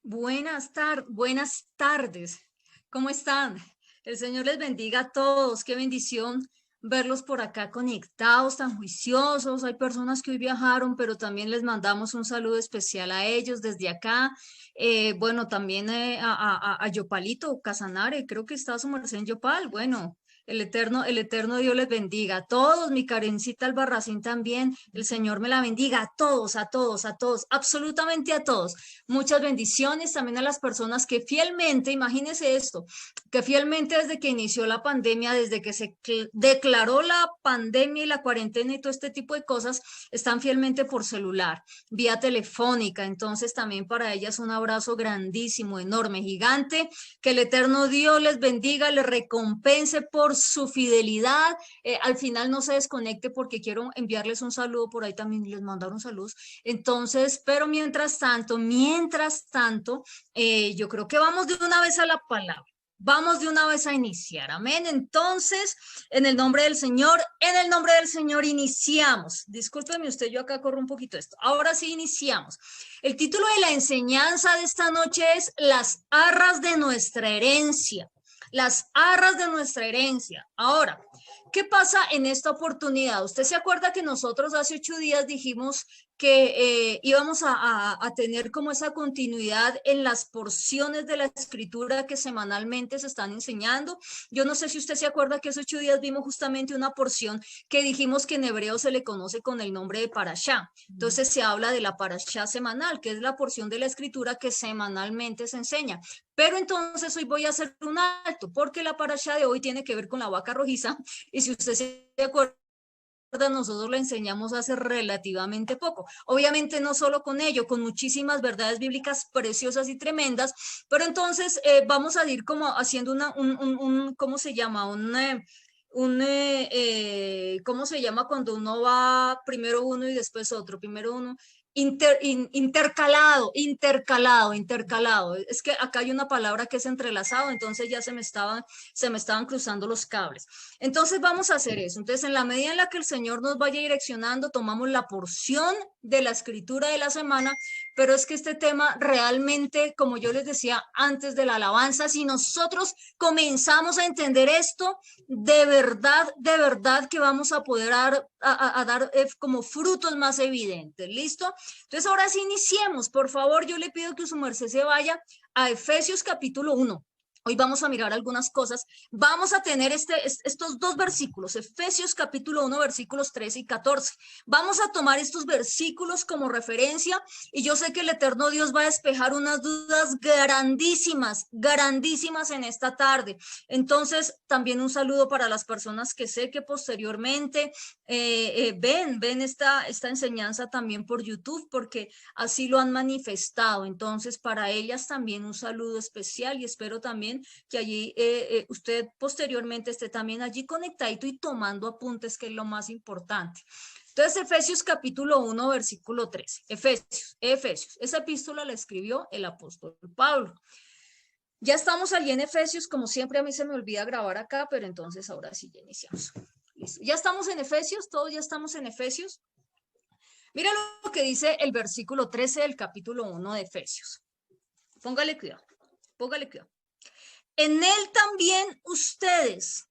Buenas tardes. ¿Cómo están? El Señor les bendiga a todos. Qué bendición verlos por acá conectados, tan juiciosos. Hay personas que hoy viajaron, pero también les mandamos un saludo especial a ellos desde acá. Bueno, también a Yopalito Casanare, creo que está su merced en Yopal. Bueno. El eterno Dios les bendiga a todos, mi Karencita Albarracín también, el Señor me la bendiga a todos, a todos, a todos, absolutamente a todos. Muchas bendiciones también a las personas que fielmente, imagínense esto, que fielmente desde que inició la pandemia, desde que se declaró la pandemia y la cuarentena y todo este tipo de cosas, están fielmente por celular, vía telefónica. Entonces también para ellas un abrazo grandísimo, enorme, gigante. Que el eterno Dios les bendiga, les recompense por su fidelidad. Al final no se desconecte porque quiero enviarles un saludo por ahí también, les mandaron saludos. Entonces, pero mientras tanto, yo creo que vamos de una vez a la palabra. Vamos de una vez a iniciar. Amén. Entonces, en el nombre del Señor iniciamos. Discúlpeme usted, yo acá corro un poquito esto. Ahora sí iniciamos. El título de la enseñanza de esta noche es Las arras de nuestra herencia. Las arras de nuestra herencia. Ahora, ¿qué pasa en esta oportunidad? Usted se acuerda que nosotros hace 8 días dijimos que íbamos a tener como esa continuidad en las porciones de la escritura que semanalmente se están enseñando. Yo no sé si usted se acuerda que hace 8 días vimos justamente una porción que dijimos que en hebreo se le conoce con el nombre de parashá. Entonces se habla de la parashá semanal, que es la porción de la escritura que semanalmente se enseña. Pero entonces hoy voy a hacer un alto, porque la parashá de hoy tiene que ver con la vaca rojiza, y si usted se acuerda, nosotros la enseñamos hace relativamente poco. Obviamente no solo con ello, con muchísimas verdades bíblicas preciosas y tremendas, pero entonces vamos a ir como haciendo ¿cómo se llama? ¿Cómo se llama cuando uno va primero uno y después otro? Primero uno, intercalado. Es que acá hay una palabra que es entrelazado, entonces ya se me estaban cruzando los cables. Entonces vamos a hacer eso. Entonces, en la medida en la que el Señor nos vaya direccionando, tomamos la porción de la escritura de la semana, pero es que este tema realmente, como yo les decía antes de la alabanza, si nosotros comenzamos a entender esto, de verdad que vamos a poder dar como frutos más evidentes. ¿Listo? Entonces, ahora sí iniciemos. Por favor, yo le pido que su merced se vaya a Efesios capítulo 1. Hoy vamos a mirar algunas cosas. Vamos a tener estos dos versículos, Efesios capítulo 1, versículos 13 y 14. Vamos a tomar estos versículos como referencia y yo sé que el eterno Dios va a despejar unas dudas grandísimas en esta tarde. Entonces, también un saludo para las personas que sé que posteriormente ven esta enseñanza también por YouTube, porque así lo han manifestado. Entonces, para ellas también un saludo especial y espero también que allí usted posteriormente esté también allí conectadito y tomando apuntes, que es lo más importante. Entonces, Efesios capítulo 1, versículo 13. Efesios. Esa epístola la escribió el apóstol Pablo. Ya estamos allí en Efesios, como siempre a mí se me olvida grabar acá, pero entonces ahora sí ya iniciamos. Listo. Ya estamos en Efesios, todos ya estamos en Efesios. Mira lo que dice el versículo 13 del capítulo 1 de Efesios. Póngale cuidado, póngale cuidado. En él también ustedes,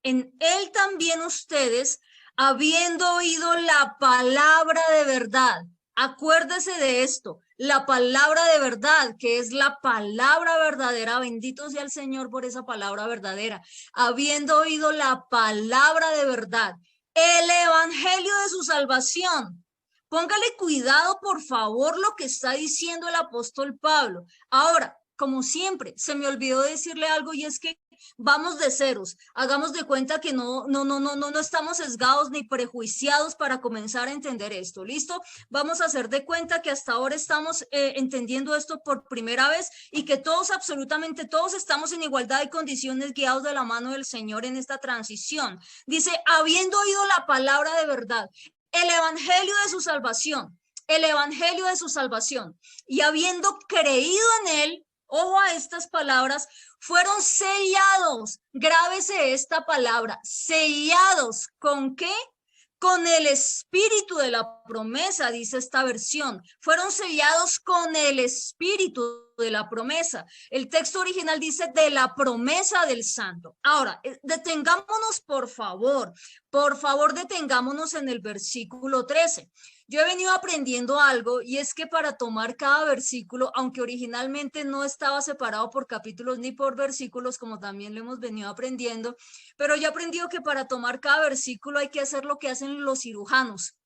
habiendo oído la palabra de verdad, acuérdese de esto, la palabra de verdad, que es la palabra verdadera, bendito sea el Señor por esa palabra verdadera, habiendo oído la palabra de verdad, el evangelio de su salvación. Póngale cuidado, por favor, lo que está diciendo el apóstol Pablo. Ahora, como siempre, se me olvidó decirle algo y es que vamos de ceros, hagamos de cuenta que no estamos sesgados ni prejuiciados para comenzar a entender esto, ¿listo? Vamos a hacer de cuenta que hasta ahora estamos entendiendo esto por primera vez y que todos, absolutamente todos, estamos en igualdad de condiciones guiados de la mano del Señor en esta transición. Dice, habiendo oído la palabra de verdad, el evangelio de su salvación, y habiendo creído en él, ojo a estas palabras, fueron sellados, grábese esta palabra, sellados, ¿con qué? con el espíritu de la promesa, dice esta versión. Fueron sellados con el espíritu de la promesa. El texto original dice de la promesa del santo. Ahora, detengámonos, por favor, detengámonos en el versículo 13. Yo he venido aprendiendo algo y es que para tomar cada versículo, aunque originalmente no estaba separado por capítulos ni por versículos, como también lo hemos venido aprendiendo, pero yo he aprendido que para tomar cada versículo hay que hacer lo que hacen los cirujanos.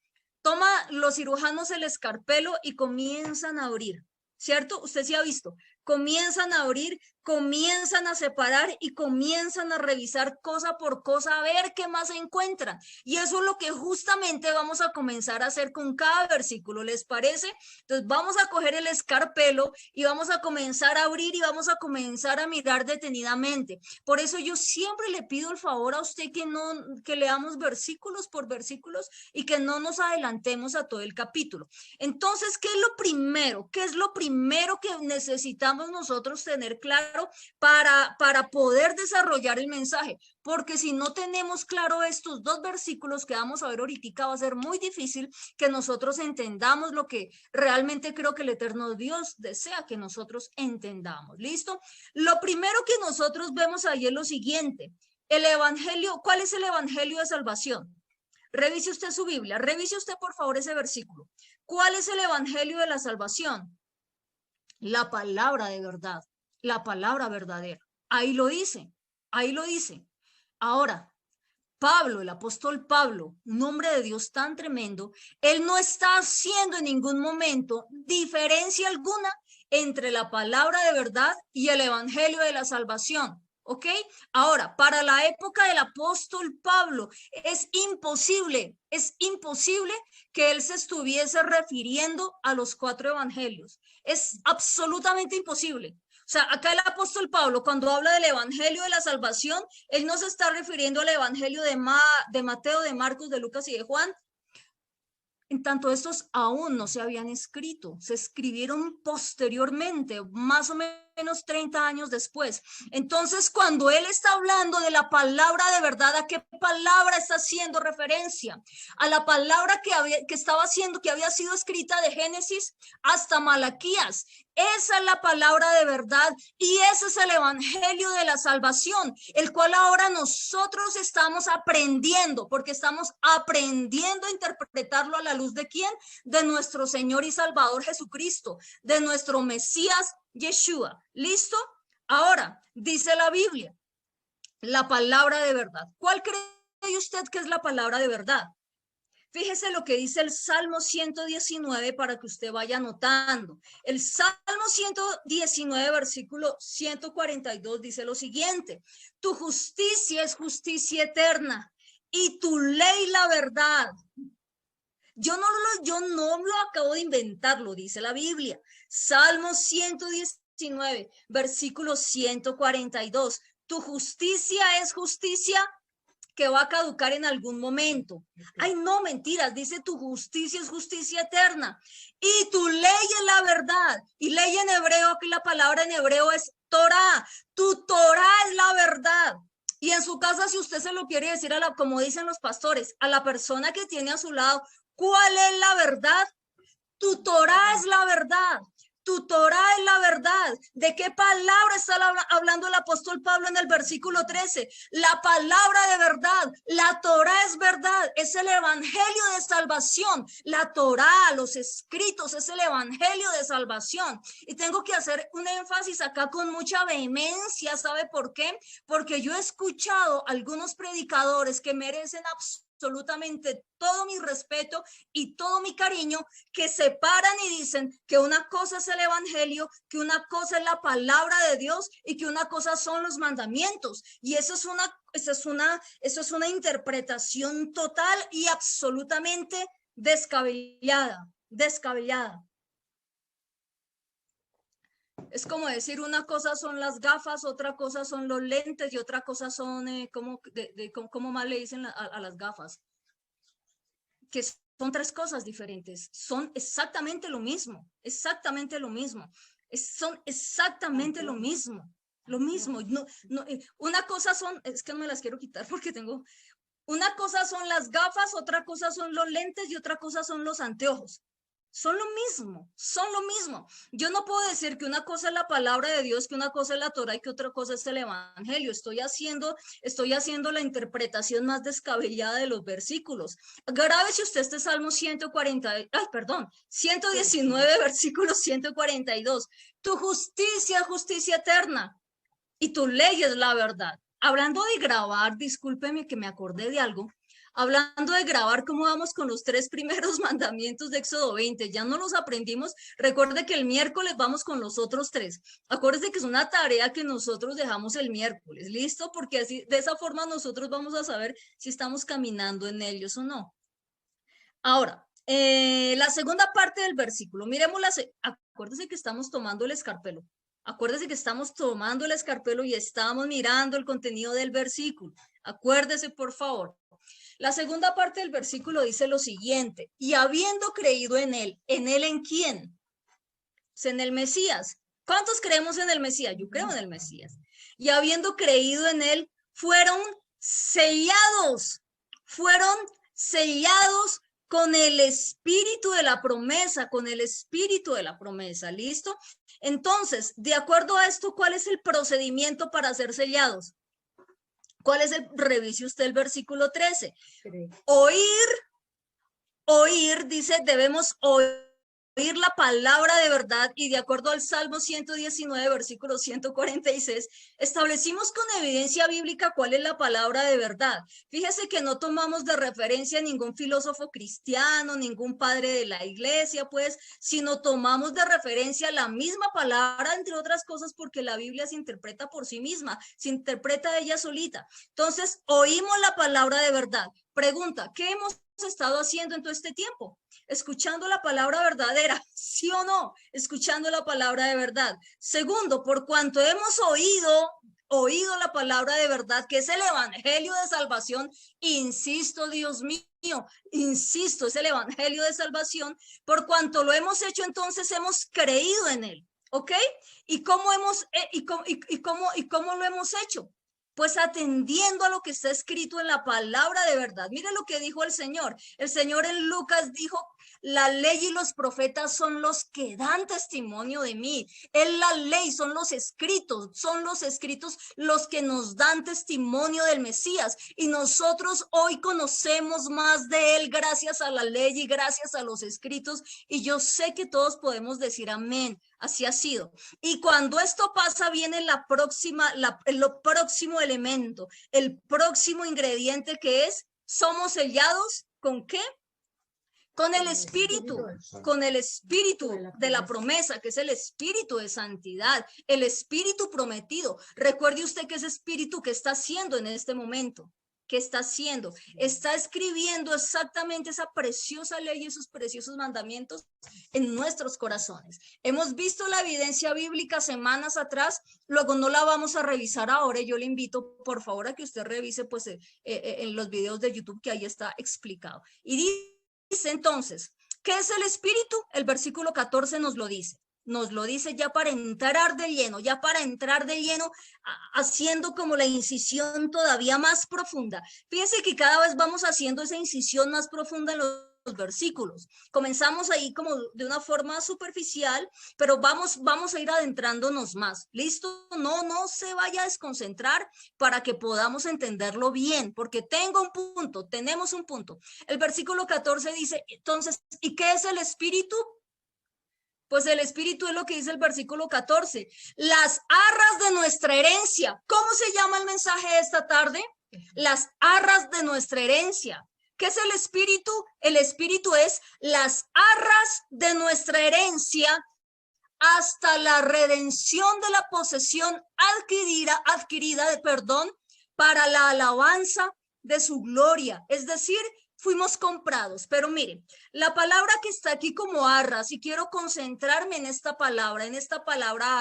Toma los cirujanos el escarpelo y comienzan a abrir, ¿cierto? Usted sí ha visto, comienzan a abrir, comienzan a separar y comienzan a revisar cosa por cosa a ver qué más se encuentran. Y eso es lo que justamente vamos a comenzar a hacer con cada versículo, ¿les parece? Entonces vamos a coger el escarpelo y vamos a comenzar a abrir y vamos a comenzar a mirar detenidamente. Por eso yo siempre le pido el favor a usted que leamos versículos por versículos y que no nos adelantemos a todo el capítulo. Entonces, ¿qué es lo primero? ¿Qué es lo primero que necesitamos nosotros tener claro para poder desarrollar el mensaje? Porque si no tenemos claro estos dos versículos que vamos a ver ahorita, va a ser muy difícil que nosotros entendamos lo que realmente creo que el eterno Dios desea que nosotros entendamos. ¿Listo? Lo primero que nosotros vemos ahí es lo siguiente. El evangelio, ¿cuál es el evangelio de salvación? Revise usted su Biblia, revise usted por favor ese versículo. ¿Cuál es el evangelio de la salvación? La palabra de verdad, la palabra verdadera. Ahí lo dice, ahí lo dice. Ahora, Pablo, el apóstol Pablo, un hombre de Dios tan tremendo, él no está haciendo en ningún momento diferencia alguna entre la palabra de verdad y el evangelio de la salvación. ¿Ok? Ahora, para la época del apóstol Pablo, es imposible que él se estuviese refiriendo a los 4 evangelios. Es absolutamente imposible. O sea, acá el apóstol Pablo, cuando habla del evangelio de la salvación, él no se está refiriendo al evangelio de Mateo, de Marcos, de Lucas y de Juan. En tanto, estos aún no se habían escrito, se escribieron posteriormente, más o menos 30 años después. Entonces, cuando él está hablando de la palabra de verdad, ¿a qué palabra está haciendo referencia? A la palabra que había sido escrita de Génesis hasta Malaquías. Esa es la palabra de verdad y ese es el evangelio de la salvación, el cual ahora nosotros estamos aprendiendo, porque estamos aprendiendo a interpretarlo a la luz de quién, de nuestro Señor y Salvador Jesucristo, de nuestro Mesías Yeshua. ¿Listo? Ahora, dice la Biblia, la palabra de verdad. ¿Cuál cree usted que es la palabra de verdad? Fíjese lo que dice el Salmo 119 para que usted vaya anotando. El Salmo 119, versículo 142 dice lo siguiente: tu justicia es justicia eterna y tu ley la verdad. Yo no lo acabo de inventar, lo dice la Biblia. Salmo 119, versículo 142. Tu justicia es justicia que va a caducar en algún momento. Ay, no, mentiras, dice tu justicia es justicia eterna y tu ley es la verdad. Y ley en hebreo, aquí la palabra en hebreo es Torah. Tu Torah es la verdad. Y en su casa, si usted se lo quiere decir como dicen los pastores, a la persona que tiene a su lado, ¿cuál es la verdad? Tu Torah es la verdad. Tu Torah es la verdad. ¿De qué palabra está hablando el apóstol Pablo en el versículo 13? La palabra de verdad. La Torah es verdad. Es el evangelio de salvación. La Torah, los escritos, es el evangelio de salvación. Y tengo que hacer un énfasis acá con mucha vehemencia. ¿Sabe por qué? Porque yo he escuchado algunos predicadores que merecen absolutamente todo mi respeto y todo mi cariño, que se paran y dicen que una cosa es el evangelio, que una cosa es la palabra de Dios y que una cosa son los mandamientos. Y eso es una interpretación total y absolutamente descabellada. Es como decir, una cosa son las gafas, otra cosa son los lentes y otra cosa son, ¿cómo más le dicen a las gafas? Que son 3 cosas diferentes, son exactamente lo mismo, son exactamente lo mismo. No, una cosa son, es que no me las quiero quitar porque tengo, Una cosa son las gafas, otra cosa son los lentes y otra cosa son los anteojos. Son lo mismo, son lo mismo. Yo no puedo decir que una cosa es la palabra de Dios, que una cosa es la Torah y que otra cosa es el Evangelio. Estoy haciendo la interpretación más descabellada de los versículos. Grave si usted este Salmo 119, versículo 142. Tu justicia, justicia eterna, y tu ley es la verdad. Hablando de grabar, discúlpeme que me acordé de algo. Hablando de grabar, ¿cómo vamos con los 3 primeros mandamientos de Éxodo 20? Ya no los aprendimos. Recuerde que el miércoles vamos con los otros 3. Acuérdese que es una tarea que nosotros dejamos el miércoles, ¿listo? Porque así, de esa forma nosotros vamos a saber si estamos caminando en ellos o no. Ahora, la segunda parte del versículo, miremos acuérdese que estamos tomando el escarpelo. Acuérdese que estamos tomando el escarpelo y estamos mirando el contenido del versículo. Acuérdese, por favor. La segunda parte del versículo dice lo siguiente: y habiendo creído en él ¿en quién? Pues en el Mesías. ¿Cuántos creemos en el Mesías? Yo creo en el Mesías. Y habiendo creído en él, fueron sellados con el espíritu de la promesa, con el espíritu de la promesa, ¿listo? Entonces, de acuerdo a esto, ¿cuál es el procedimiento para ser sellados? ¿Cuál es revise usted el versículo 13? Oír, dice, debemos oír la palabra de verdad, y de acuerdo al Salmo 119, versículo 146, establecimos con evidencia bíblica cuál es la palabra de verdad. Fíjese que no tomamos de referencia a ningún filósofo cristiano, ningún padre de la iglesia, pues, sino tomamos de referencia la misma palabra, entre otras cosas, porque la Biblia se interpreta por sí misma, se interpreta ella solita. Entonces, oímos la palabra de verdad. Pregunta, ¿qué hemos estado haciendo en todo este tiempo? Escuchando la palabra verdadera, ¿sí o no? Escuchando la palabra de verdad. Segundo, por cuanto hemos oído la palabra de verdad, que es el evangelio de salvación, insisto, Dios mío, insisto, es el evangelio de salvación, por cuanto lo hemos hecho, entonces hemos creído en él, ¿ok? ¿Y cómo lo hemos hecho? Pues atendiendo a lo que está escrito en la palabra de verdad. Mire lo que dijo el Señor. El Señor en Lucas dijo: la ley y los profetas son los que dan testimonio de mí. En la ley son los escritos los que nos dan testimonio del Mesías. Y nosotros hoy conocemos más de él gracias a la ley y gracias a los escritos. Y yo sé que todos podemos decir amén. Así ha sido. Y cuando esto pasa, viene el próximo elemento, el próximo ingrediente, que es: somos sellados ¿con qué? Con el espíritu de la promesa, que es el espíritu de santidad, el espíritu prometido. Recuerde usted que ese espíritu, que está haciendo en este momento, ¿qué está haciendo? Está escribiendo exactamente esa preciosa ley y esos preciosos mandamientos en nuestros corazones. Hemos visto la evidencia bíblica semanas atrás, luego no la vamos a revisar ahora. Yo le invito, por favor, a que usted revise pues en los videos de YouTube, que ahí está explicado. Y dice entonces, ¿qué es el espíritu? El versículo 14 nos lo dice. Nos lo dice ya para entrar de lleno, haciendo como la incisión todavía más profunda. Fíjese que cada vez vamos haciendo esa incisión más profunda en los versículos. Comenzamos ahí como de una forma superficial, pero vamos a ir adentrándonos más. ¿Listo? No se vaya a desconcentrar para que podamos entenderlo bien, porque tenemos un punto. El versículo 14 dice, entonces, ¿y qué es el espíritu? Pues el espíritu es lo que dice el versículo 14, las arras de nuestra herencia. ¿Cómo se llama el mensaje de esta tarde? Las arras de nuestra herencia. ¿Qué es el espíritu? El espíritu es las arras de nuestra herencia hasta la redención de la posesión adquirida, para la alabanza de su gloria. Es decir, fuimos comprados. Pero miren, la palabra que está aquí como arras, y quiero concentrarme en esta palabra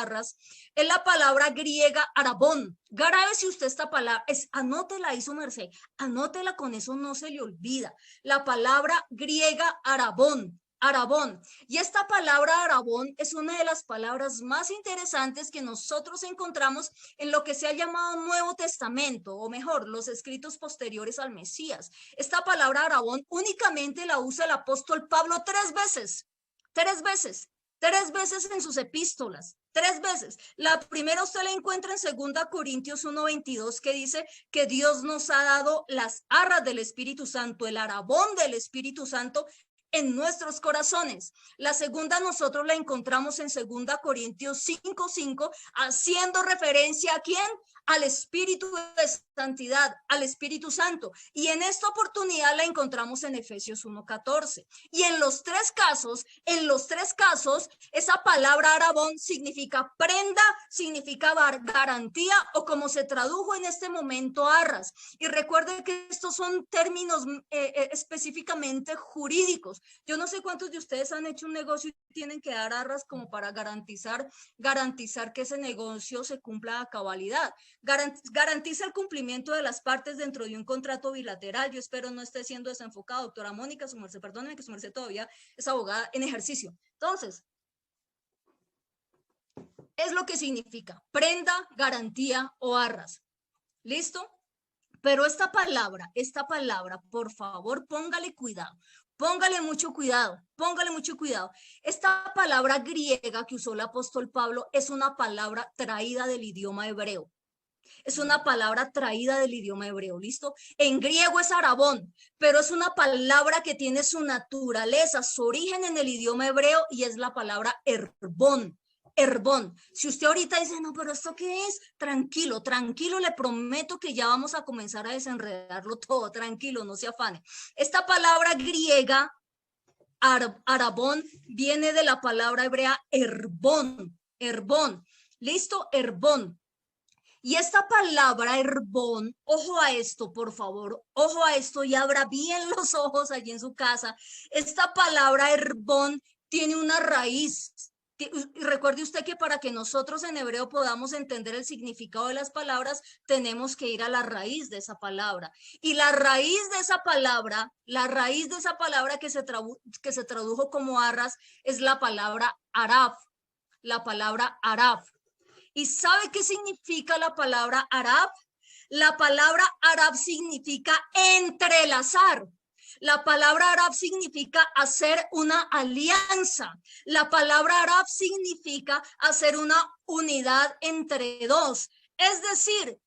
arras, es la palabra griega arabón. Grabe si usted esta palabra, anótela ahí su merced, anótela, con eso no se le olvida. La palabra griega arabón. Arabón. Y esta palabra Arabón es una de las palabras más interesantes que nosotros encontramos en lo que se ha llamado Nuevo Testamento, o mejor, los escritos posteriores al Mesías. Esta palabra Arabón únicamente la usa el apóstol Pablo tres veces en sus epístolas, tres veces. La primera usted la encuentra en 2 Corintios 1:22, que dice que Dios nos ha dado las arras del Espíritu Santo, el arabón del Espíritu Santo en nuestros corazones. La segunda nosotros la encontramos en 2 Corintios 5:5, haciendo referencia ¿a quién? Al Espíritu de santidad, al Espíritu Santo. Y en esta oportunidad la encontramos en Efesios 1:14. Y en los tres casos, esa palabra arabón significa prenda, significa garantía, o como se tradujo en este momento, arras. Y recuerden que estos son términos específicamente jurídicos. Yo no sé cuántos de ustedes han hecho un negocio y tienen que dar arras como para garantizar que ese negocio se cumpla a cabalidad. Garantiza el cumplimiento de las partes dentro de un contrato bilateral. Yo espero no esté siendo desenfocado, doctora Mónica, su merced, perdóneme que su merced todavía es abogada en ejercicio. Entonces, es lo que significa prenda, garantía o arras. ¿Listo? Pero esta palabra, por favor, póngale cuidado. Póngale mucho cuidado. Esta palabra griega que usó el apóstol Pablo es una palabra traída del idioma hebreo. ¿Listo? En griego es arabón, pero es una palabra que tiene su naturaleza, su origen en el idioma hebreo, y es la palabra herbón. Si usted ahorita dice, no, pero ¿esto qué es? Tranquilo, le prometo que ya vamos a comenzar a desenredarlo todo, tranquilo, no se afane. Esta palabra griega, arabón, viene de la palabra hebrea herbón, ¿listo? Herbón. Y esta palabra herbón, ojo a esto, por favor, ojo a esto y abra bien los ojos allí en su casa. Esta palabra herbón tiene una raíz. Recuerde usted que para que nosotros en hebreo podamos entender el significado de las palabras, tenemos que ir a la raíz de esa palabra. Y la raíz de esa palabra que se tradujo como arras, es la palabra araf. ¿Y sabe qué significa la palabra arab? La palabra arab significa entrelazar. La palabra arab significa hacer una alianza. La palabra arab significa hacer una unidad entre dos. Es decir,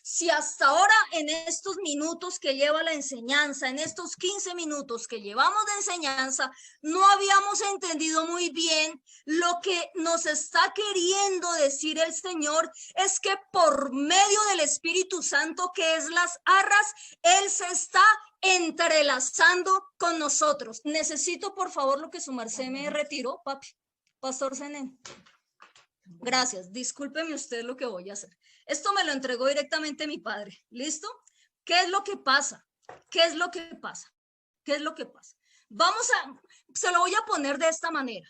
si hasta ahora en estos minutos que lleva la enseñanza, en estos 15 minutos que llevamos de enseñanza, no habíamos entendido muy bien lo que nos está queriendo decir el Señor, es que por medio del Espíritu Santo, que es las arras, Él se está entrelazando con nosotros. Necesito, por favor, lo que su merced me retiró, papi, Pastor Zenén. Gracias, discúlpeme usted lo que voy a hacer. Esto me lo entregó directamente mi padre. ¿Listo? ¿Qué es lo que pasa? Se lo voy a poner de esta manera.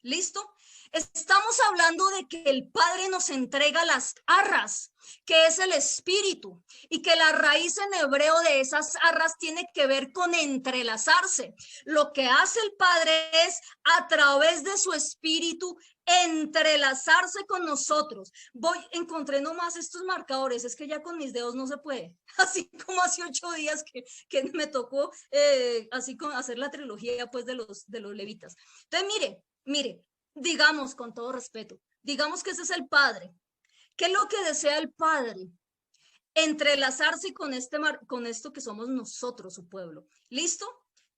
¿Listo? Estamos hablando de que el Padre nos entrega las arras, que es el Espíritu, y que la raíz en hebreo de esas arras tiene que ver con entrelazarse. Lo que hace el Padre es, a través de su Espíritu, entrelazarse con nosotros. Encontré nomás estos marcadores, es que ya con mis dedos no se puede, así como hace 8 días que me tocó así como hacer la trilogía pues de los levitas. Entonces mire, digamos con todo respeto, digamos que ese es el Padre. ¿Qué es lo que desea el Padre? Entrelazarse con esto que somos nosotros, su pueblo. ¿Listo?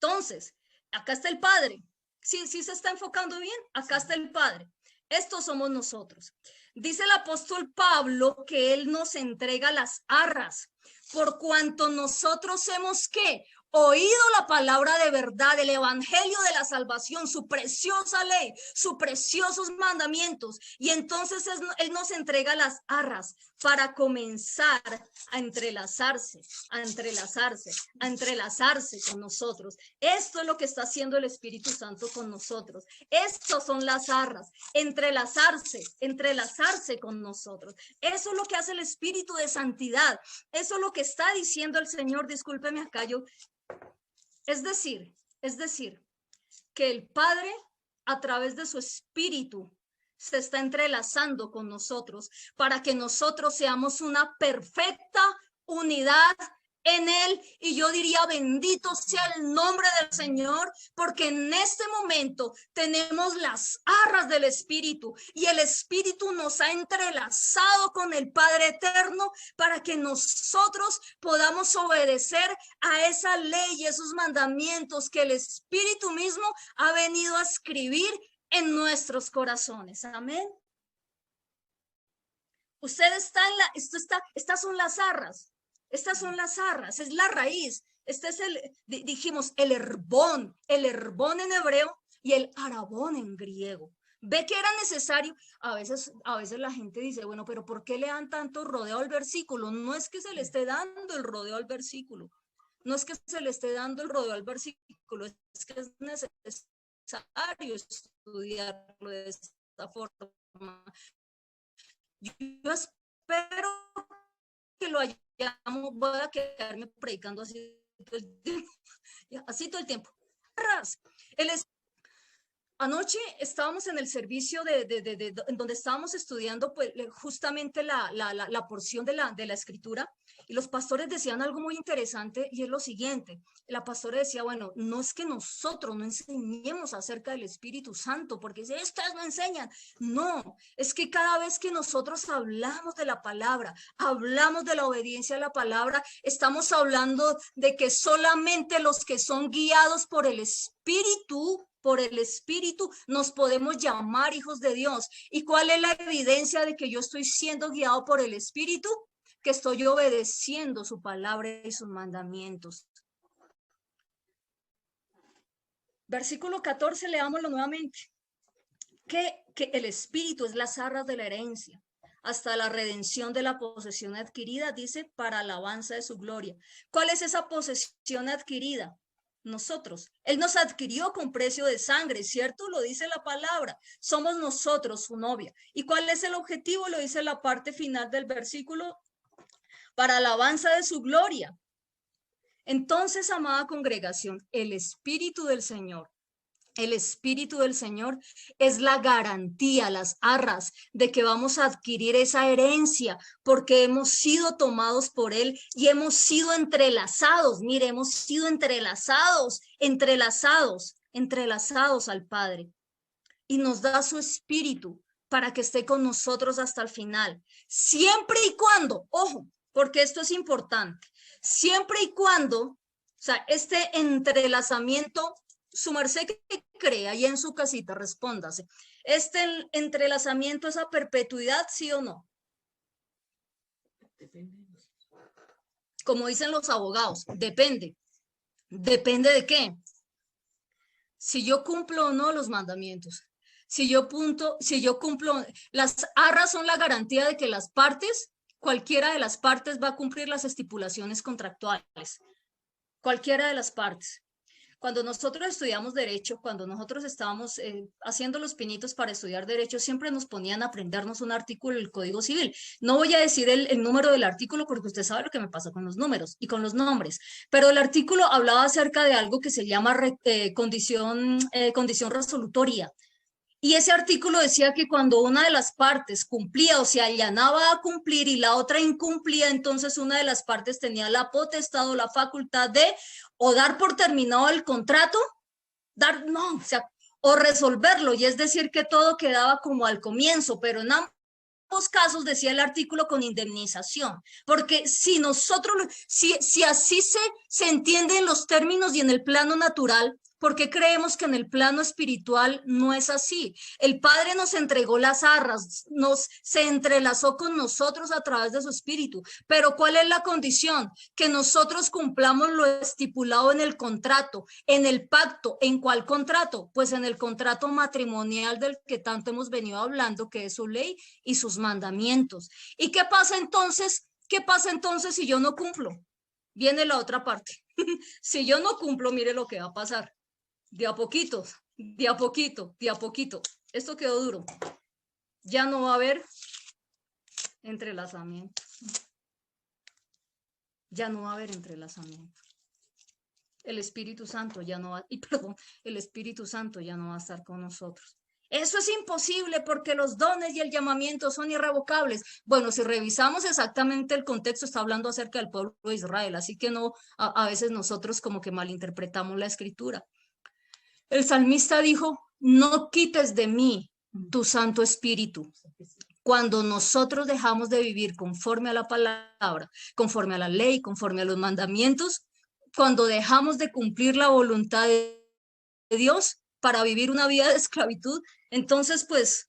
Entonces, acá está el Padre. ¿Sí se está enfocando bien? Acá está el Padre. Estos somos nosotros. Dice el apóstol Pablo que Él nos entrega las arras, por cuanto nosotros hemos, ¿qué? Oído la palabra de verdad, el evangelio de la salvación, su preciosa ley, sus preciosos mandamientos. Y entonces Él nos entrega las arras para comenzar a entrelazarse con nosotros. Esto es lo que está haciendo el Espíritu Santo con nosotros. Estas son las arras, entrelazarse con nosotros. Eso es lo que hace el Espíritu de santidad. Eso es lo que está diciendo el Señor. Discúlpeme acá, yo Es decir, que el Padre, a través de su Espíritu, se está entrelazando con nosotros para que nosotros seamos una perfecta unidad en Él. Y yo diría, bendito sea el nombre del Señor, porque en este momento tenemos las arras del Espíritu y el Espíritu nos ha entrelazado con el Padre Eterno para que nosotros podamos obedecer a esa ley y esos mandamientos que el Espíritu mismo ha venido a escribir en nuestros corazones. Amén. Usted está en la, estas son las arras, es la raíz. Este es dijimos, el herbón en hebreo y el arabón en griego. Ve que era necesario. A veces la gente dice, bueno, pero ¿por qué le dan tanto rodeo al versículo? No es que se le esté dando el rodeo al versículo. No es que se le esté dando el rodeo al versículo, es que es necesario estudiarlo de esta forma. Yo espero que lo hayamos, voy a quedarme predicando así todo el tiempo. Así todo el tiempo. Anoche estábamos en el servicio en donde estábamos estudiando pues, justamente la porción de la escritura, y los pastores decían algo muy interesante, y es lo siguiente. La pastora decía, bueno, no es que nosotros no enseñemos acerca del Espíritu Santo, porque si estas no enseñan, no, es que cada vez que nosotros hablamos de la palabra, hablamos de la obediencia a la palabra, estamos hablando de que solamente los que son guiados por el Espíritu nos podemos llamar hijos de Dios. ¿Y cuál es la evidencia de que yo estoy siendo guiado por el Espíritu? Que estoy obedeciendo su palabra y sus mandamientos. Versículo 14, leámoslo nuevamente. Que el Espíritu es las arras de la herencia, hasta la redención de la posesión adquirida, dice, para alabanza de su gloria. ¿Cuál es esa posesión adquirida? Nosotros. Él nos adquirió con precio de sangre, ¿cierto? Lo dice la palabra. Somos nosotros su novia. ¿Y cuál es el objetivo? Lo dice la parte final del versículo, para alabanza de su gloria. Entonces, amada congregación, el Espíritu del Señor es la garantía, las arras de que vamos a adquirir esa herencia, porque hemos sido tomados por Él y hemos sido entrelazados. Mire, hemos sido entrelazados al Padre. Y nos da su Espíritu para que esté con nosotros hasta el final. Siempre y cuando, ojo, porque esto es importante, siempre y cuando, o sea, este entrelazamiento, su merced que cree ahí en su casita, respóndase. ¿Este entrelazamiento es a perpetuidad, sí o no? Como dicen los abogados, depende. ¿Depende de qué? Si yo cumplo o no los mandamientos. Si yo cumplo, las arras son la garantía de que las partes, cualquiera de las partes va a cumplir las estipulaciones contractuales. Cualquiera de las partes. Cuando nosotros estudiamos derecho, cuando nosotros estábamos haciendo los pinitos para estudiar derecho, siempre nos ponían a aprendernos un artículo del Código Civil. No voy a decir el número del artículo porque usted sabe lo que me pasa con los números y con los nombres, pero el artículo hablaba acerca de algo que se llama condición resolutoria. Y ese artículo decía que cuando una de las partes cumplía o se allanaba a cumplir y la otra incumplía, entonces una de las partes tenía la potestad o la facultad de o dar por terminado el contrato, o resolverlo. Y es decir, que todo quedaba como al comienzo, pero en ambos casos decía el artículo con indemnización, porque si así se entiende en los términos y en el plano natural, ¿por qué creemos que en el plano espiritual no es así? El Padre nos entregó las arras, se entrelazó con nosotros a través de su Espíritu, pero ¿cuál es la condición? Que nosotros cumplamos lo estipulado en el contrato, en el pacto. ¿En cuál contrato? Pues en el contrato matrimonial del que tanto hemos venido hablando, que es su ley y sus mandamientos. ¿Y qué pasa entonces? ¿Qué pasa entonces si yo no cumplo? Viene la otra parte. Si yo no cumplo, mire lo que va a pasar. De a poquito, de a poquito, de a poquito. Esto quedó duro. Ya no va a haber entrelazamiento. Ya no va a haber entrelazamiento. el Espíritu Santo ya no va, y perdón, el Espíritu Santo ya no va a estar con nosotros. Eso es imposible porque los dones y el llamamiento son irrevocables. Bueno, si revisamos exactamente el contexto, está hablando acerca del pueblo de Israel, así que no, a veces nosotros como que malinterpretamos la escritura. El salmista dijo, no quites de mí tu Santo Espíritu. Cuando nosotros dejamos de vivir conforme a la palabra, conforme a la ley, conforme a los mandamientos, cuando dejamos de cumplir la voluntad de Dios para vivir una vida de esclavitud, entonces pues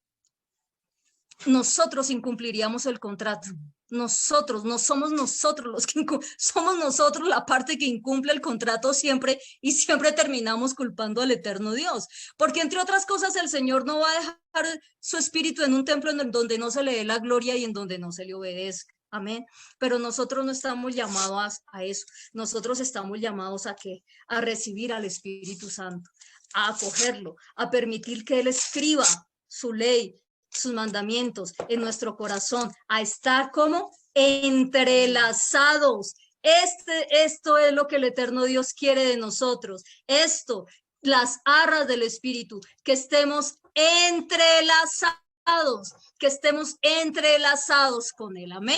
nosotros incumpliríamos el contrato. Nosotros, no somos nosotros los que somos nosotros la parte que incumple el contrato siempre y siempre terminamos culpando al eterno Dios. Porque entre otras cosas el Señor no va a dejar su espíritu en un templo en donde no se le dé la gloria y en donde no se le obedezca. Amén. Pero nosotros no estamos llamados a eso. Nosotros estamos llamados a qué? A recibir al Espíritu Santo, a acogerlo, a permitir que Él escriba su ley, sus mandamientos en nuestro corazón, a estar como entrelazados. Esto es lo que el eterno Dios quiere de nosotros. Esto, las arras del Espíritu, que estemos entrelazados, que estemos entrelazados con Él. Amén.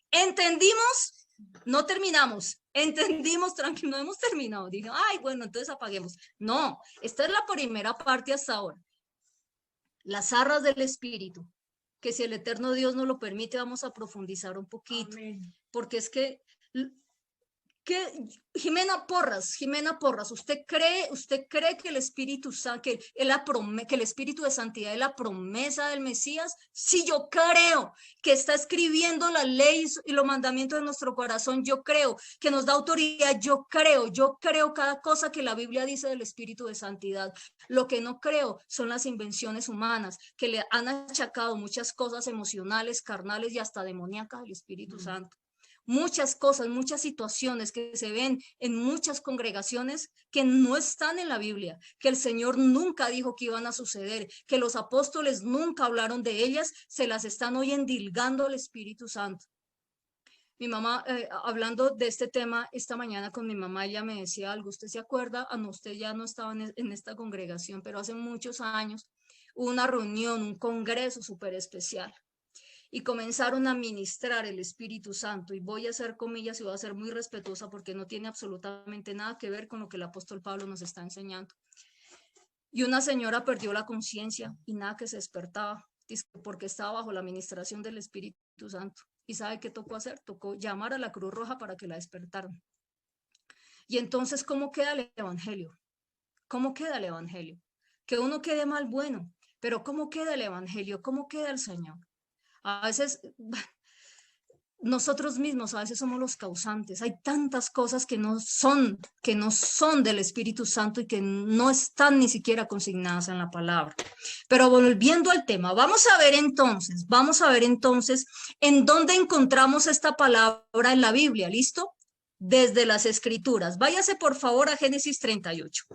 ¿Entendimos? No terminamos. Entendimos, tranquilo, no hemos terminado. Dije, ay, bueno, entonces apaguemos. No, esta es la primera parte hasta ahora. Las arras del Espíritu, que si el eterno Dios nos lo permite, vamos a profundizar un poquito. Amén. Porque es que Jimena Porras, ¿usted cree que el Espíritu Santo, que el Espíritu de Santidad es la promesa del Mesías? Sí, yo creo que está escribiendo la ley y los mandamientos de nuestro corazón. Yo creo que nos da autoridad. Yo creo cada cosa que la Biblia dice del Espíritu de Santidad. Lo que no creo son las invenciones humanas que le han achacado muchas cosas emocionales, carnales y hasta demoníacas al Espíritu Santo. Muchas cosas, muchas situaciones que se ven en muchas congregaciones que no están en la Biblia, que el Señor nunca dijo que iban a suceder, que los apóstoles nunca hablaron de ellas, se las están hoy endilgando al Espíritu Santo. Mi mamá, hablando de este tema esta mañana con mi mamá, ella me decía algo, ¿usted se acuerda? No, usted ya no estaba en esta congregación, pero hace muchos años hubo una reunión, un congreso súper especial. Y comenzaron a ministrar el Espíritu Santo, y voy a hacer comillas y voy a ser muy respetuosa porque no tiene absolutamente nada que ver con lo que el apóstol Pablo nos está enseñando. Y una señora perdió la conciencia y nada que se despertaba, porque estaba bajo la administración del Espíritu Santo. ¿Y sabe qué tocó hacer? Tocó llamar a la Cruz Roja para que la despertaran. Y entonces, ¿cómo queda el Evangelio? ¿Cómo queda el Evangelio? Que uno quede mal, bueno, pero ¿cómo queda el Evangelio? ¿Cómo queda el Señor? A veces nosotros mismos a veces somos los causantes. Hay tantas cosas que no son del Espíritu Santo y que no están ni siquiera consignadas en la palabra. Pero volviendo al tema, vamos a ver entonces en dónde encontramos esta palabra en la Biblia, ¿listo? Desde las Escrituras. Váyase por favor a Génesis 38.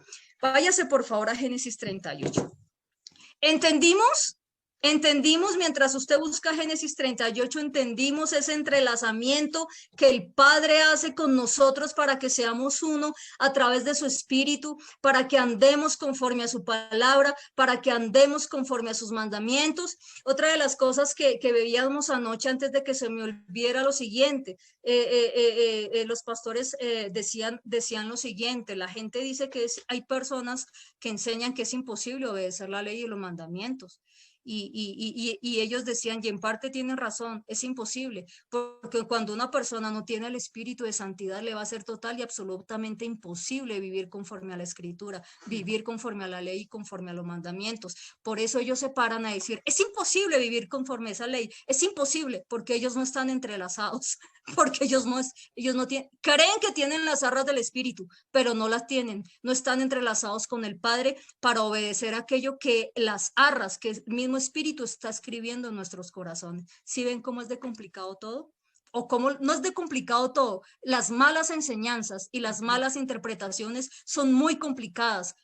Váyase por favor a Génesis 38. ¿Entendimos? Entendimos, mientras usted busca Génesis 38, entendimos ese entrelazamiento que el Padre hace con nosotros para que seamos uno a través de su Espíritu, para que andemos conforme a su palabra, para que andemos conforme a sus mandamientos. Otra de las cosas que veíamos anoche antes de que se me olvidara lo siguiente, los pastores decían lo siguiente, la gente dice que hay personas que enseñan que es imposible obedecer la ley y los mandamientos. Y ellos decían, y en parte tienen razón, es imposible, porque cuando una persona no tiene el espíritu de santidad, le va a ser total y absolutamente imposible vivir conforme a la Escritura, vivir conforme a la ley y conforme a los mandamientos. Por eso ellos se paran a decir, es imposible vivir conforme a esa ley, es imposible, porque ellos no están entrelazados, porque ellos no tienen, creen que tienen las arras del espíritu, pero no las tienen, no están entrelazados con el Padre para obedecer aquello que las arras, que el mismo Espíritu está escribiendo en nuestros corazones. ¿Sí ven cómo es de complicado todo? O cómo no es de complicado todo. Las malas enseñanzas y las malas interpretaciones son muy complicadas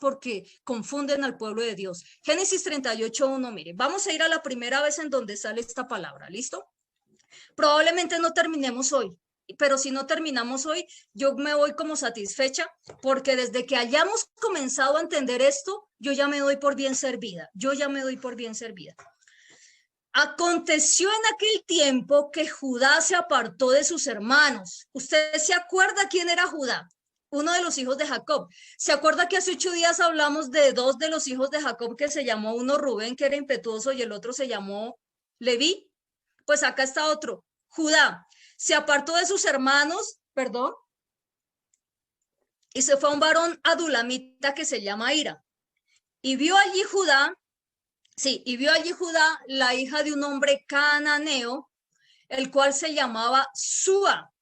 porque confunden al pueblo de Dios. Génesis 38:1, mire, vamos a ir a la primera vez en donde sale esta palabra, ¿listo? Probablemente no terminemos hoy, pero si no terminamos hoy, yo me voy como satisfecha, porque desde que hayamos comenzado a entender esto, yo ya me doy por bien servida, yo ya me doy por bien servida. Aconteció en aquel tiempo que Judá se apartó de sus hermanos. ¿Usted se acuerda quién era Judá? Uno de los hijos de Jacob. ¿Se acuerda que hace 8 días hablamos de 2 de los hijos de Jacob, que se llamó uno Rubén, que era impetuoso, y el otro se llamó Leví? Pues acá está otro, Judá. Se apartó de sus hermanos, perdón, y se fue a un varón adulamita que se llama Ira. Y vio allí Judá la hija de un hombre cananeo, el cual se llamaba Súa,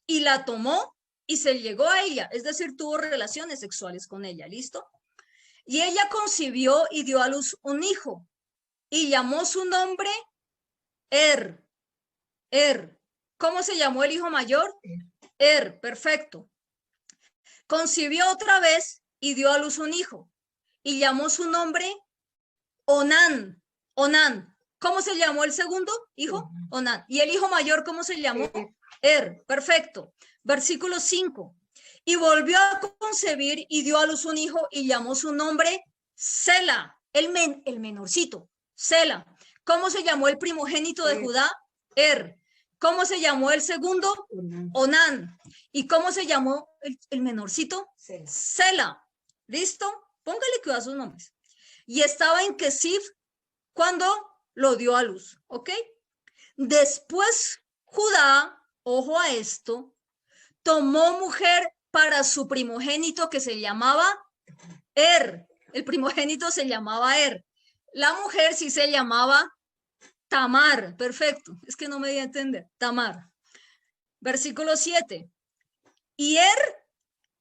y la tomó y se llegó a ella, es decir, tuvo relaciones sexuales con ella, ¿listo? Y ella concibió y dio a luz un hijo, y llamó su nombre Er. ¿Cómo se llamó el hijo mayor? Perfecto. Concibió otra vez y dio a luz un hijo, y llamó su nombre Onán. ¿Cómo se llamó el segundo hijo? Onán. ¿Y el hijo mayor cómo se llamó? Perfecto. Versículo 5. Y volvió a concebir y dio a luz un hijo y llamó su nombre Sela, el menorcito, Sela. ¿Cómo se llamó el primogénito de Judá? ¿Cómo se llamó el segundo? Onán. ¿Y cómo se llamó el menorcito? Sela. ¿Listo? Póngale cuidado a sus nombres. Y estaba en Kesif cuando lo dio a luz, ¿ok? Después Judá, ojo a esto, tomó mujer para su primogénito que se llamaba el primogénito se llamaba la mujer sí se llamaba Tamar, perfecto, es que no me di a entender, Tamar. Versículo 7. Y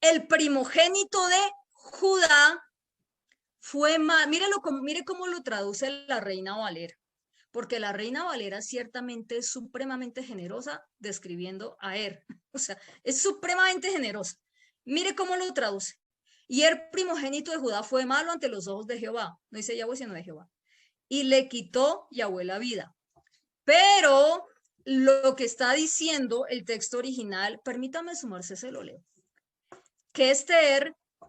el primogénito de Judá, fue mal, mire cómo lo traduce la Reina Valera, porque la Reina Valera ciertamente es supremamente generosa describiendo a o sea, es supremamente generosa. Mire cómo lo traduce. Y el primogénito de Judá fue malo ante los ojos de Jehová, no dice Yahweh sino de Jehová, y le quitó Yahweh la vida. Pero lo que está diciendo el texto original, permítame sumarse, se lo leo, que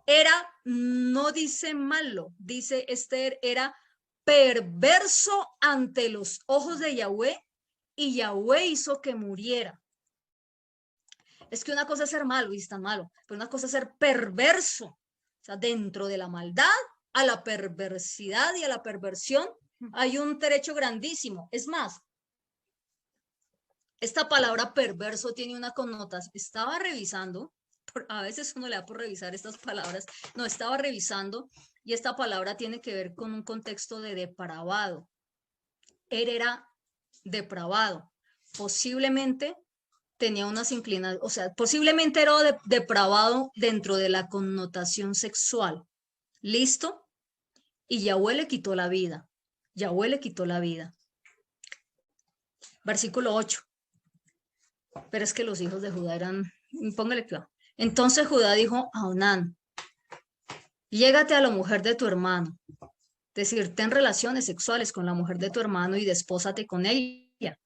era, no dice malo, dice Esther era perverso ante los ojos de Yahweh y Yahweh hizo que muriera. Es que una cosa es ser malo y es tan malo, pero una cosa es ser perverso. O sea, dentro de la maldad, a la perversidad y a la perversión hay un trecho grandísimo. Es más, esta palabra perverso tiene una connotación. Estaba revisando, a veces uno le da por revisar estas palabras, no, estaba revisando y esta palabra tiene que ver con un contexto de depravado. Era depravado, posiblemente tenía unas inclinaciones, o sea, posiblemente era depravado dentro de la connotación sexual. ¿Listo? Y Yahweh le quitó la vida. Yahweh le quitó la vida. Versículo 8. Pero es que los hijos de Judá eran, póngale cuidado. Entonces Judá dijo a Onán, llégate a la mujer de tu hermano, es decir, ten relaciones sexuales con la mujer de tu hermano y despósate con ella.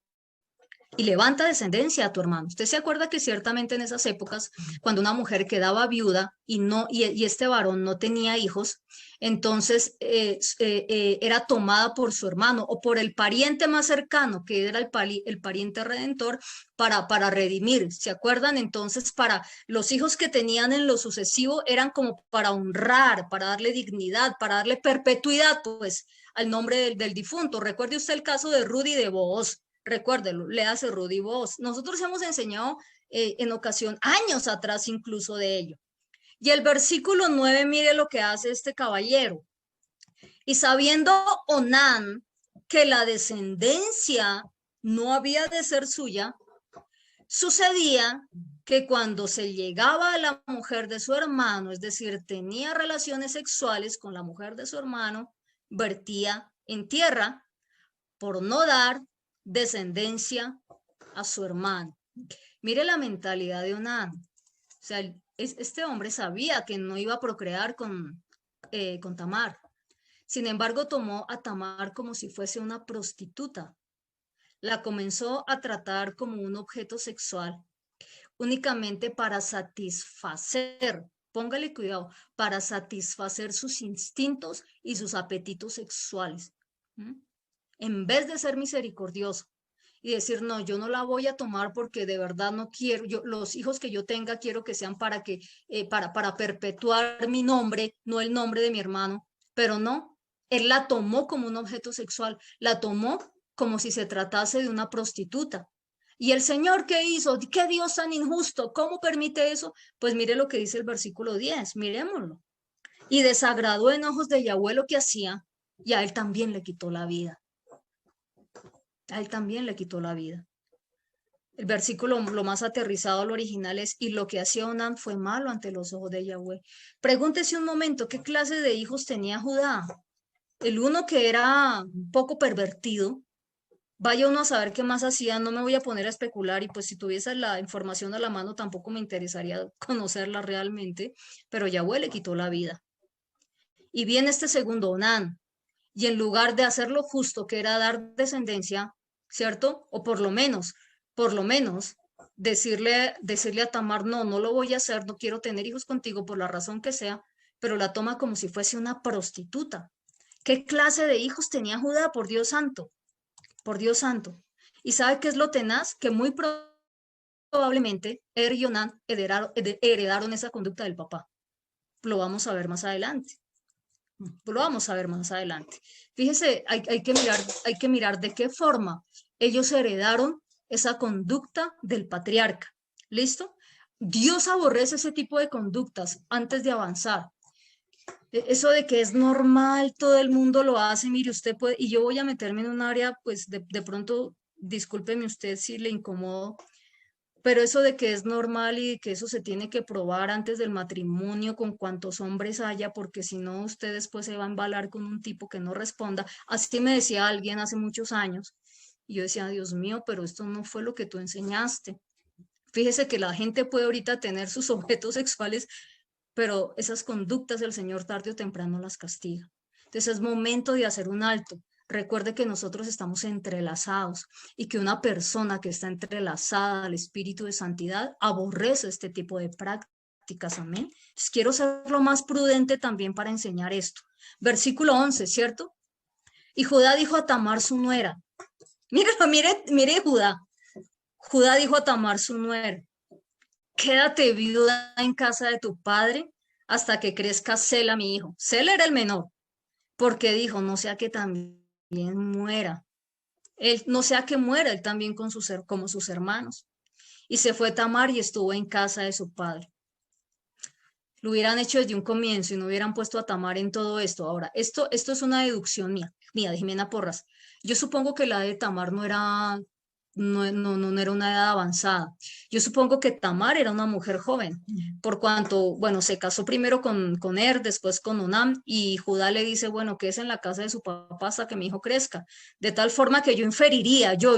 Y levanta descendencia a tu hermano. Usted se acuerda que ciertamente en esas épocas, cuando una mujer quedaba viuda y este varón no tenía hijos, entonces era tomada por su hermano o por el pariente más cercano, que era el pariente redentor, para redimir. ¿Se acuerdan? Entonces, para los hijos que tenían en lo sucesivo eran como para honrar, para darle dignidad, para darle perpetuidad, pues, al nombre del difunto. Recuerde usted el caso de Rudy de Booz. Recuérdelo, le hace Rudy Booz. Nosotros hemos enseñado en ocasión, años atrás incluso de ello. Y el versículo 9, mire lo que hace este caballero. Y sabiendo Onán que la descendencia no había de ser suya, sucedía que cuando se llegaba a la mujer de su hermano, es decir, tenía relaciones sexuales con la mujer de su hermano, vertía en tierra por no dar descendencia a su hermano. Mire la mentalidad de Onán. O sea, este hombre sabía que no iba a procrear con Tamar. Sin embargo, tomó a Tamar como si fuese una prostituta. La comenzó a tratar como un objeto sexual. únicamente para satisfacer, póngale cuidado, para satisfacer sus instintos y sus apetitos sexuales. ¿Mm? En vez de ser misericordioso y decir, no, yo no la voy a tomar porque de verdad no quiero, yo, los hijos que yo tenga quiero que sean para que, para perpetuar mi nombre, no el nombre de mi hermano, pero no, él la tomó como un objeto sexual, la tomó como si se tratase de una prostituta. ¿Y el Señor qué hizo? ¿Qué Dios tan injusto? ¿Cómo permite eso? Pues mire lo que dice el versículo 10, miremoslo. Y desagradó en ojos de Yahweh lo que hacía, y a él también le quitó la vida. A él también le quitó la vida. El versículo lo más aterrizado al original es, y lo que hacía Onán fue malo ante los ojos de Yahweh. Pregúntese un momento, ¿qué clase de hijos tenía Judá? El uno que era un poco pervertido, vaya uno a saber qué más hacía, no me voy a poner a especular y pues si tuviese la información a la mano tampoco me interesaría conocerla realmente, pero Yahweh le quitó la vida. Y viene este segundo, Onán, y en lugar de hacer lo justo, que era dar descendencia, ¿cierto? O por lo menos, decirle a Tamar, no, no lo voy a hacer, no quiero tener hijos contigo por la razón que sea, pero la toma como si fuese una prostituta. ¿Qué clase de hijos tenía Judá? Por Dios santo, por Dios santo. ¿Y sabe qué es lo tenaz? Que muy probablemente y Onán heredaron esa conducta del papá. Lo vamos a ver más adelante. Lo vamos a ver más adelante. Fíjese, hay que mirar de qué forma ellos heredaron esa conducta del patriarca. ¿Listo? Dios aborrece ese tipo de conductas antes de avanzar. Eso de que es normal, todo el mundo lo hace, mire, usted puede, y yo voy a meterme en un área, pues de pronto, discúlpeme usted si le incomodo, pero eso de que es normal y que eso se tiene que probar antes del matrimonio con cuantos hombres haya, porque si no, usted después se va a embalar con un tipo que no responda. Así me decía alguien hace muchos años. Y yo decía, Dios mío, pero esto no fue lo que tú enseñaste. Fíjese que la gente puede ahorita tener sus objetos sexuales, pero esas conductas el Señor tarde o temprano las castiga. Entonces es momento de hacer un alto. Recuerde que nosotros estamos entrelazados y que una persona que está entrelazada al espíritu de santidad aborrece este tipo de prácticas. Amén. Entonces quiero ser lo más prudente también para enseñar esto. Versículo 11, ¿cierto? Y Judá dijo a Tamar su nuera. Mire Judá. Judá dijo a Tamar su nuera, quédate viuda en casa de tu padre hasta que crezca Sela, mi hijo. Sela era el menor, porque dijo, no sea que también muera. Él, no sea que muera él también con como sus hermanos. Y se fue Tamar y estuvo en casa de su padre. Lo hubieran hecho desde un comienzo y no hubieran puesto a Tamar en todo esto. Ahora, esto es una deducción mía, de Jimena Porras. Yo supongo que la de Tamar no era una edad avanzada. Yo supongo que Tamar era una mujer joven, por cuanto, bueno, se casó primero con después con Onam, y Judá le dice, bueno, que es en la casa de su papá hasta que mi hijo crezca. De tal forma que yo inferiría, yo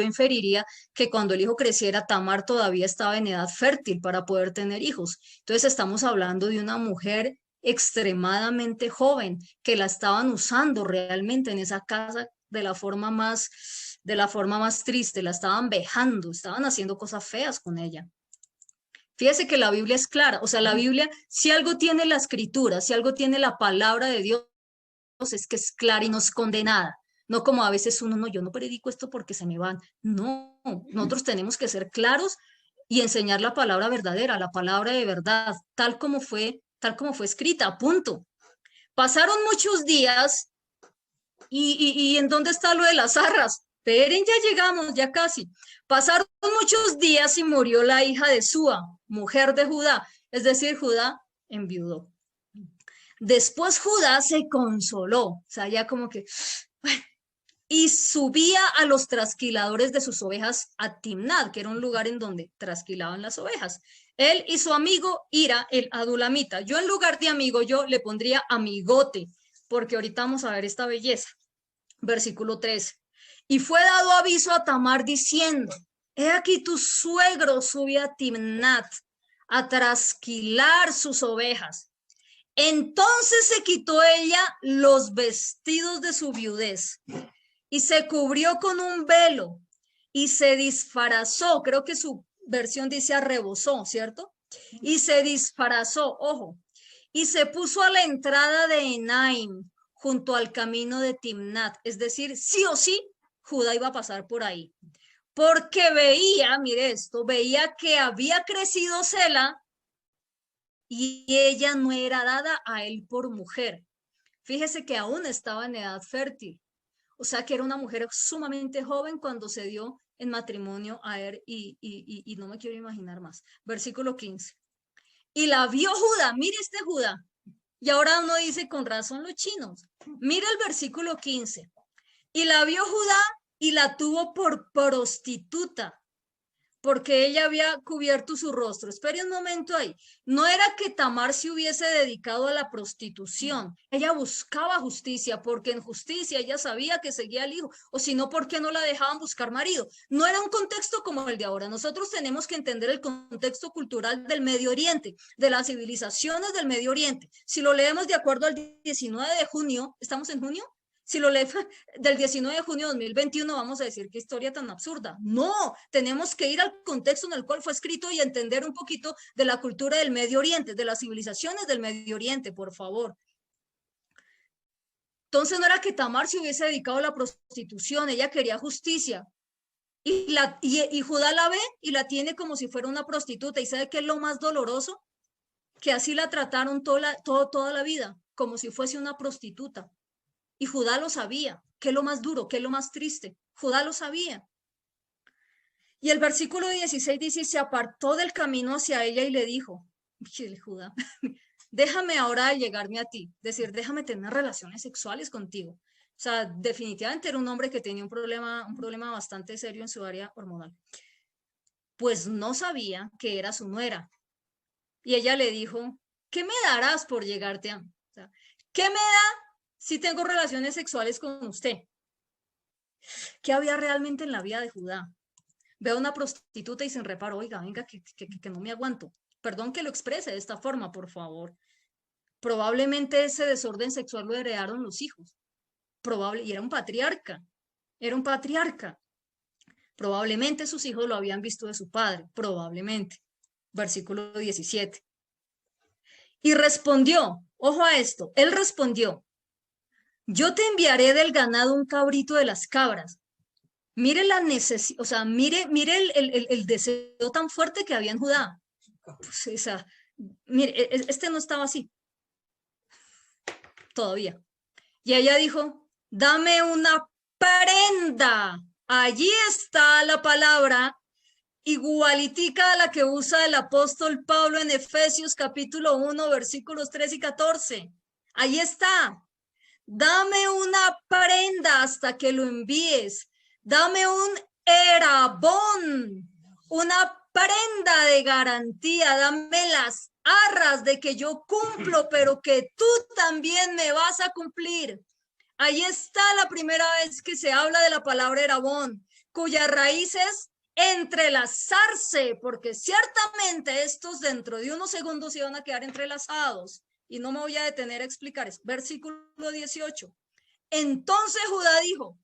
inferiría que cuando el hijo creciera, Tamar todavía estaba en edad fértil para poder tener hijos. Entonces estamos hablando de una mujer extremadamente joven que la estaban usando realmente en esa casa de la forma más triste, la estaban vejando, estaban haciendo cosas feas con ella. Fíjese que la Biblia es clara, o sea, la Biblia, si algo tiene la escritura, si algo tiene la palabra de Dios, es que es clara y no es condenada. No como a veces uno, no, yo no predico esto porque se me van. No, nosotros tenemos que ser claros y enseñar la palabra verdadera, la palabra de verdad, tal como fue escrita, punto. Pasaron muchos días y ¿en dónde está lo de las arras? Esperen, ya llegamos, ya casi. Pasaron muchos días y murió la hija de Súa, mujer de Judá, es decir, Judá enviudó. Después Judá se consoló, o sea, ya como que, y subía a los trasquiladores de sus ovejas a Timnat, que era un lugar en donde trasquilaban las ovejas. Él y su amigo Ira, el adulamita. Yo en lugar de amigo, yo le pondría amigote, porque ahorita vamos a ver esta belleza. Versículo 13. Y fue dado aviso a Tamar diciendo, he aquí tu suegro sube a Timnat a trasquilar sus ovejas. Entonces se quitó ella los vestidos de su viudez y se cubrió con un velo y se disfrazó. Creo que versión dice arrebosó, ¿cierto? Y se disfrazó, ojo, y se puso a la entrada de Enaim, junto al camino de Timnat. Es decir, sí o sí, Judá iba a pasar por ahí. Porque veía, mire esto, veía que había crecido Sela y ella no era dada a él por mujer. Fíjese que aún estaba en edad fértil. O sea que era una mujer sumamente joven cuando se dio en matrimonio a él y no me quiero imaginar más. Versículo 15. Y la vio Judá, mire este Judá. Y ahora uno dice, con razón los chinos. Mira el versículo 15. Y la vio Judá y la tuvo por prostituta, porque ella había cubierto su rostro. Espere un momento ahí. No era que Tamar se hubiese dedicado a la prostitución. Ella buscaba justicia, porque en justicia ella sabía que seguía al hijo, o si no, ¿por qué no la dejaban buscar marido? No era un contexto como el de ahora. Nosotros tenemos que entender el contexto cultural del Medio Oriente, de las civilizaciones del Medio Oriente. Si lo leemos de acuerdo al 19 de junio, ¿estamos en junio? Si lo lees del 19 de junio de 2021, vamos a decir qué historia tan absurda. No, tenemos que ir al contexto en el cual fue escrito y entender un poquito de la cultura del Medio Oriente, de las civilizaciones del Medio Oriente, por favor. Entonces no era que Tamar se hubiese dedicado a la prostitución, ella quería justicia. Y Judá la ve y la tiene como si fuera una prostituta. ¿Y sabe qué es lo más doloroso? Que así la trataron toda la vida, como si fuese una prostituta. Y Judá lo sabía. ¿Qué es lo más duro? ¿Qué es lo más triste? Judá lo sabía. Y el versículo 16 dice, se apartó del camino hacia ella y le dijo, Judá, déjame ahora llegarme a ti, decir, déjame tener relaciones sexuales contigo. O sea, definitivamente era un hombre que tenía un problema bastante serio en su área hormonal. Pues no sabía que era su nuera. Y ella le dijo, ¿qué me darás por llegarte a mí? O sea, ¿qué me da si tengo relaciones sexuales con usted? ¿Qué había realmente en la vida de Judá? Veo a una prostituta y sin reparo, oiga, venga, que no me aguanto. Perdón que lo exprese de esta forma, por favor. Probablemente ese desorden sexual lo heredaron los hijos. Y era un patriarca. Era un patriarca. Probablemente sus hijos lo habían visto de su padre. Probablemente. Versículo 17. Y respondió, ojo a esto, él respondió, yo te enviaré del ganado un cabrito de las cabras. Mire la necesidad, o sea, mire el deseo tan fuerte que había en Judá. Pues, o sea, mire, este no estaba así todavía. Y ella dijo, dame una prenda. Allí está la palabra igualitica a la que usa el apóstol Pablo en Efesios capítulo 1, versículos 3 y 14. Ahí está. Dame una prenda hasta que lo envíes. Dame un erabón, una prenda de garantía. Dame las arras de que yo cumplo, pero que tú también me vas a cumplir. Ahí está la primera vez que se habla de la palabra erabón, cuyas raíces entrelazarse, porque ciertamente estos dentro de unos segundos iban a quedar entrelazados. Y no me voy a detener a explicar eso. Versículo 18. Entonces Judá dijo,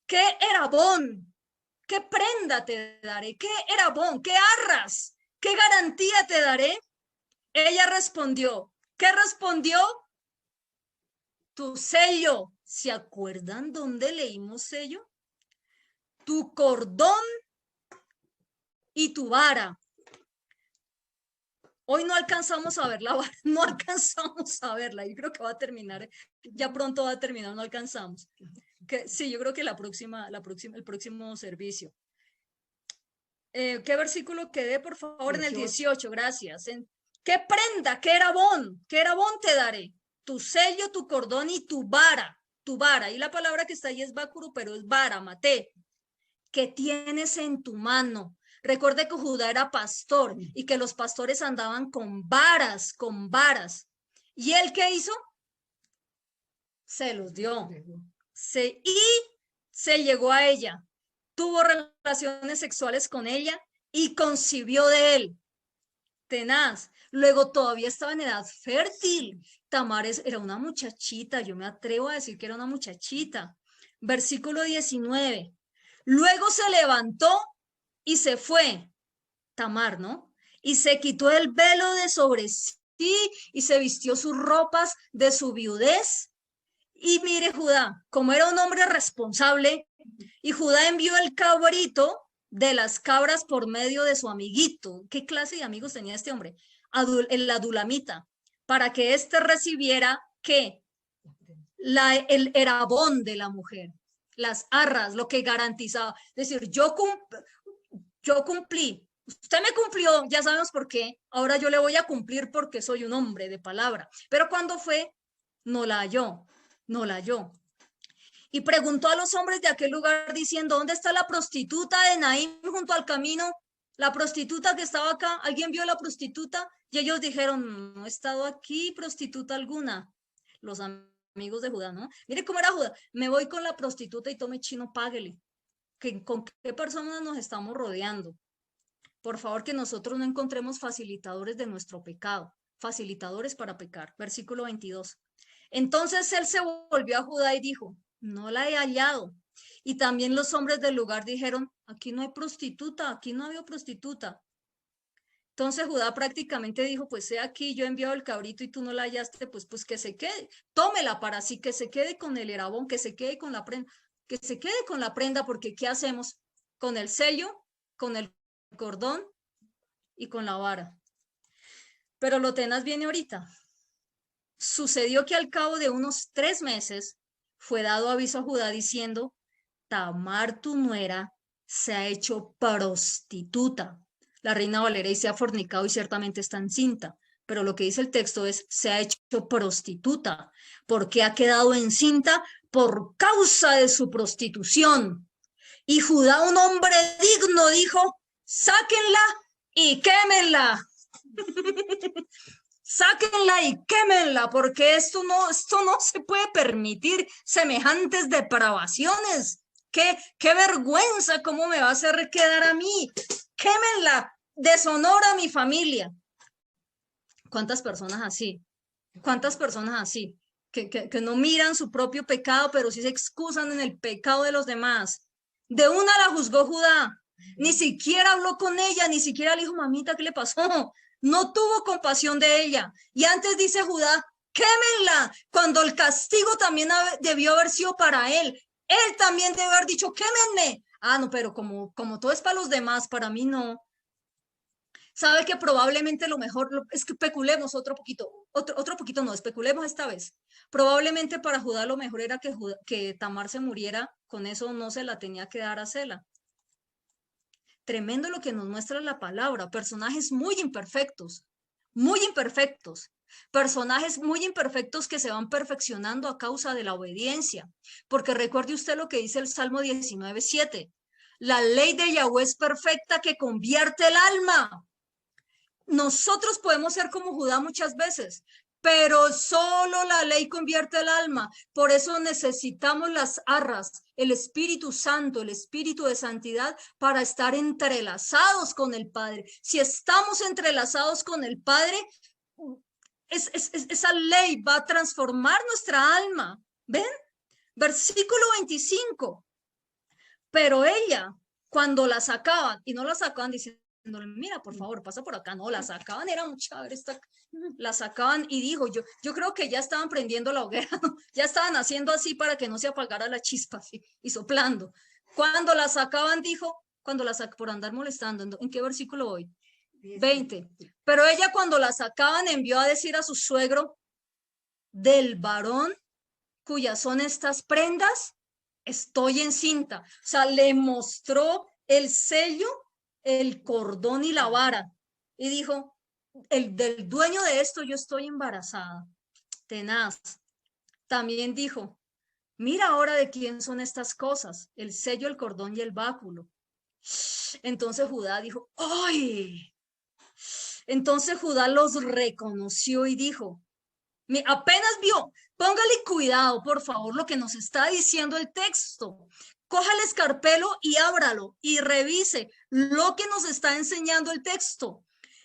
¿qué erabón? ¿Qué prenda te daré? ¿Qué erabón? ¿Qué arras? ¿Qué garantía te daré? Ella respondió, ¿qué respondió? Tu sello. ¿Se acuerdan dónde leímos sello? Tu cordón y tu vara. Hoy no alcanzamos a ver la vara, no alcanzamos a verla. Yo creo que va a terminar, ya pronto va a terminar, no alcanzamos. Sí, yo creo que el próximo servicio. ¿Qué versículo quedé, por favor? 18. En el 18, gracias. ¿Qué prenda? ¿Qué erabón? ¿Qué erabón te daré? Tu sello, tu cordón y tu vara. Tu vara. Y la palabra que está ahí es bácuro, pero es vara, maté. ¿Qué tienes en tu mano? Recuerde que Judá era pastor y que los pastores andaban con varas, con varas. ¿Y él qué hizo? Se los dio. Y se llegó a ella. Tuvo relaciones sexuales con ella y concibió de él. Tenaz. Luego todavía estaba en edad fértil. Tamar era una muchachita. Yo me atrevo a decir que era una muchachita. Versículo 19. Luego se levantó y se fue. Tamar, ¿no? Y se quitó el velo de sobre sí y se vistió sus ropas de su viudez. Y mire Judá, como era un hombre responsable, y Judá envió el cabrito de las cabras por medio de su amiguito. ¿Qué clase de amigos tenía este hombre? El adulamita, para que éste recibiera ¿qué? El erabón de la mujer, las arras, lo que garantizaba. Es decir, yo cumplí, usted me cumplió, ya sabemos por qué, ahora yo le voy a cumplir porque soy un hombre de palabra. Pero cuando fue, no la halló, no la halló. Y preguntó a los hombres de aquel lugar diciendo, ¿dónde está la prostituta de Naín junto al camino? La prostituta que estaba acá, ¿alguien vio a la prostituta? Y ellos dijeron, no he estado aquí prostituta alguna. Los amigos de Judá, ¿no? Mire cómo era Judá, me voy con la prostituta y tome chino, páguele. ¿Con qué personas nos estamos rodeando? Por favor, que nosotros no encontremos facilitadores de nuestro pecado, facilitadores para pecar. Versículo 22. Entonces él se volvió a Judá y dijo, no la he hallado. Y también los hombres del lugar dijeron, aquí no hay prostituta, aquí no había prostituta. Entonces Judá prácticamente dijo, pues sé aquí, yo he enviado el cabrito y tú no la hallaste, pues que se quede, tómela para sí, que se quede con el erabón, que se quede con la prenda, que se quede con la prenda, porque ¿qué hacemos? Con el sello, con el cordón y con la vara. Pero lo tenaz viene ahorita. Sucedió que al cabo de unos 3 meses fue dado aviso a Judá diciendo, Tamar tu nuera se ha hecho prostituta. La Reina Valera y se ha fornicado y ciertamente está encinta. Pero lo que dice el texto es, se ha hecho prostituta, porque ha quedado encinta por causa de su prostitución. Y Judá, un hombre digno, dijo, sáquenla y quémenla. Sáquenla y quémenla, porque esto no se puede permitir, semejantes depravaciones. Qué vergüenza, cómo me va a hacer quedar a mí. Quémenla, deshonora a mi familia. ¿Cuántas personas así? ¿Cuántas personas así? Que no miran su propio pecado, pero sí se excusan en el pecado de los demás. De una la juzgó Judá. Ni siquiera habló con ella, ni siquiera le dijo, mamita, ¿qué le pasó? No tuvo compasión de ella. Y antes dice Judá, quémenla, cuando el castigo también debió haber sido para él. Él también debe haber dicho, quémenme. Ah, no, pero como todo es para los demás, para mí no. Sabe que probablemente lo mejor es que especulemos otro poquito no, especulemos esta vez. Probablemente para Judá lo mejor era que Tamar se muriera, con eso no se la tenía que dar a Sela. Tremendo lo que nos muestra la palabra, personajes muy imperfectos, personajes muy imperfectos que se van perfeccionando a causa de la obediencia, porque recuerde usted lo que dice el Salmo 19:7, la ley de Yahweh es perfecta que convierte el alma. Nosotros podemos ser como Judá muchas veces, pero solo la ley convierte el alma. Por eso necesitamos las arras, el Espíritu Santo, el Espíritu de santidad para estar entrelazados con el Padre. Si estamos entrelazados con el Padre, esa ley va a transformar nuestra alma. ¿Ven? Versículo 25. Pero ella, cuando la sacaban, y no la sacaban diciendo, mira, por favor, pasa por acá. No, la sacaban, era muy chévere la sacaban y dijo, yo creo que ya estaban prendiendo la hoguera, ¿no? Ya estaban haciendo así para que no se apagara la chispa, ¿sí? Y soplando. Cuando la sacaban, dijo, por andar molestando, ¿en qué versículo voy? 20. Pero ella cuando la sacaban envió a decir a su suegro, del varón cuyas son estas prendas, estoy encinta. O sea, le mostró el sello, el cordón y la vara. Y dijo, del dueño de esto yo estoy embarazada. Tenaz. También dijo, mira ahora de quién son estas cosas, el sello, el cordón y el báculo. Entonces Judá dijo, ¡ay! Entonces Judá los reconoció y dijo, apenas vio, póngale cuidado, por favor, lo que nos está diciendo el texto. Coja el escarpelo y ábralo y revise lo que nos está enseñando el texto.